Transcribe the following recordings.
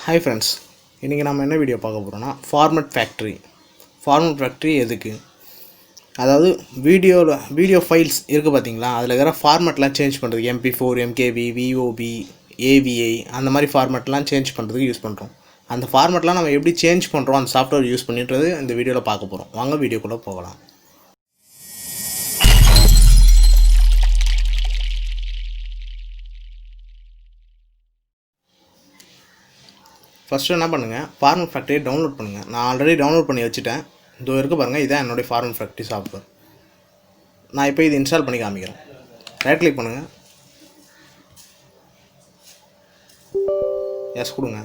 Hi friends, இன்றைக்கி நம்ம என்ன வீடியோ பார்க்க போகிறோன்னா ஃபார்மட் ஃபேக்ட்ரி எதுக்கு, அதாவது வீடியோ ஃபைல்ஸ் இருக்குது பார்த்தீங்களா, அதில் இருக்கிற ஃபார்மெட்லாம் சேஞ்ச் பண்ணுறதுக்கு MP4 MKV VOB AVI அந்த மாதிரி ஃபார்மெட்லாம் சேஞ்ச் பண்ணுறதுக்கு யூஸ் பண்ணுறோம். அந்த ஃபார்மெட்லாம் நம்ம எப்படி சேஞ்ச் பண்ணுறோம் அந்த சாஃப்ட்வேர் யூஸ் பண்ணின்றது இந்த வீடியோவில் பார்க்க போகிறோம். வாங்க வீடியோக்குள்ளே போகலாம். ஃபஸ்ட்டு என்ன பண்ணுங்கள், ஃபார்மட் ஃபேக்ட்ரியை டவுன்லோட் பண்ணுங்கள். நான் ஆல்ரெடி டவுன்லோட் பண்ணி வச்சுட்டேன். இதோ இருக்குது பாருங்கள், இதான் என்னுடைய ஃபார்மட் ஃபேக்ட்ரி சாஃப்ட்வேர். நான் இப்போ இது இன்ஸ்டால் பண்ணி காமிக்கிறேன். ரைட் கிளிக் பண்ணுங்கள், எஸ் கொடுங்க.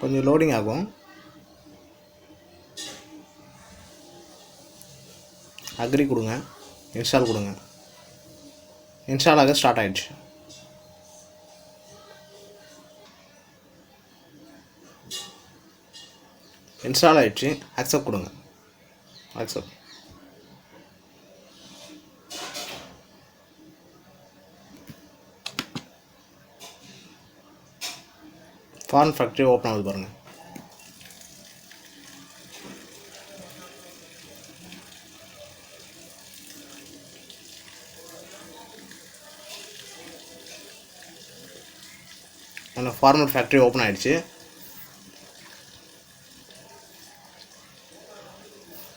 கொஞ்சம் லோடிங் ஆகும். அக்ரி கொடுங்க, இன்ஸ்டால் கொடுங்க. இன்ஸ்டால் ஆக ஸ்டார்ட் ஆகிடுச்சு. இன்ஸ்டால் ஆகிடுச்சு. அக்செப்ட் கொடுங்க. அக்செப்ட். ஃபார்மட் ஃபேக்ட்ரி ஓப்பன் ஆகுது பாருங்கள். அந்த ஃபார்மட் ஃபேக்ட்ரி ஓப்பன் ஆகிடுச்சு.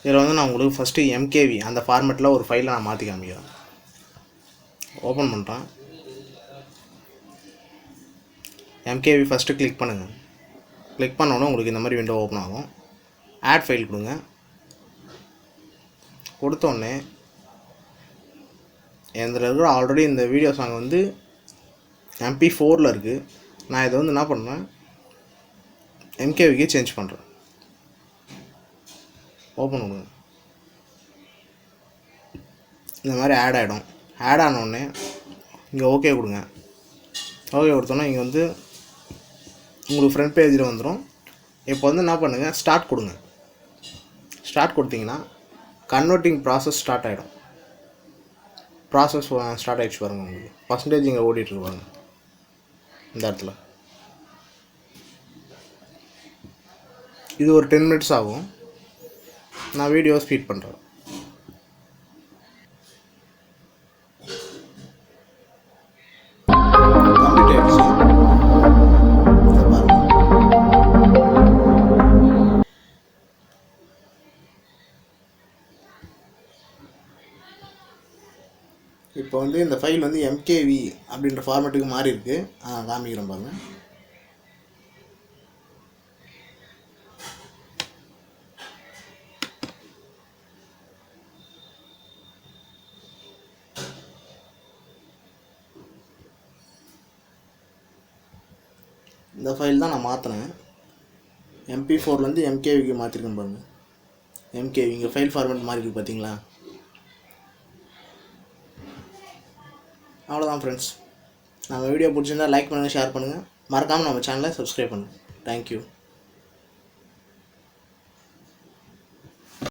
இதில் வந்து நான் உங்களுக்கு ஃபஸ்ட்டு MKV அந்த ஃபார்மெட்டில் ஒரு ஃபைலை நான் மாற்றி காமிக்கிறேன். ஓப்பன் பண்ணுறேன். MKV ஃபஸ்ட்டு கிளிக் பண்ணுங்கள். கிளிக் பண்ணோன்னே உங்களுக்கு இந்த மாதிரி விண்டோ ஓப்பன் ஆகும். ஆட் ஃபைல் கொடுங்க. கொடுத்தோடனே இதில் இருக்கிற ஆல்ரெடி இந்த வீடியோ சாங் வந்து MP4 இருக்குது. நான் இதை வந்து என்ன பண்ணுறேன், MKVக்கு சேஞ்ச் பண்ணுறேன். ஓப்பன் பண்ணுங்க. இந்த மாதிரி ஆட் ஆகிடும். ஆட் ஆனோடனே இங்கே ஓகே கொடுங்க. ஓகே கொடுத்தோன்னா இங்கே வந்து உங்களுக்கு ஃப்ரண்ட் பேஜில் வந்துடும். இப்போ வந்து என்ன பண்ணுங்கள், ஸ்டார்ட் கொடுங்க. ஸ்டார்ட் கொடுத்தீங்கன்னா கன்வெர்ட்டிங் ப்ராசஸ் ஸ்டார்ட் ஆகிடும். ப்ராசஸ் ஸ்டார்ட் ஆகிடுச்சு பாருங்கள். உங்களுக்கு பர்சன்டேஜ் இங்கே ஓடிட்டுருக்கு பாருங்கள். இந்த இடத்துல இது ஒரு 10 மினிட்ஸ் ஆகும். நான் வீடியோ ஸ்பீட் பண்ணுறேன். கம்ப்ளீட் ஆகிடுச்சு. இப்போ வந்து இந்த ஃபைல் வந்து MKV அப்படின்ற ஃபார்மேட்டுக்கு மாறி இருக்குது. காமிக்கிறேன் பாருங்கள். இந்த ஃபைல் தான் நான் மாற்றினேன். MP4லேருந்து MKVக்கு மாற்றிருக்கேன் பாருங்கள். MKV இங்கே ஃபைல் ஃபார்மேட் மாறி இருக்குது பார்த்தீங்களா. அவ்வளோதான் ஃப்ரெண்ட்ஸ். நம்ம வீடியோ பிடிச்சிருந்தால் லைக் பண்ணுங்கள், ஷேர் பண்ணுங்கள். மறக்காமல் நம்ம சேனலை சப்ஸ்கிரைப் பண்ணுங்கள். தேங்க்யூ.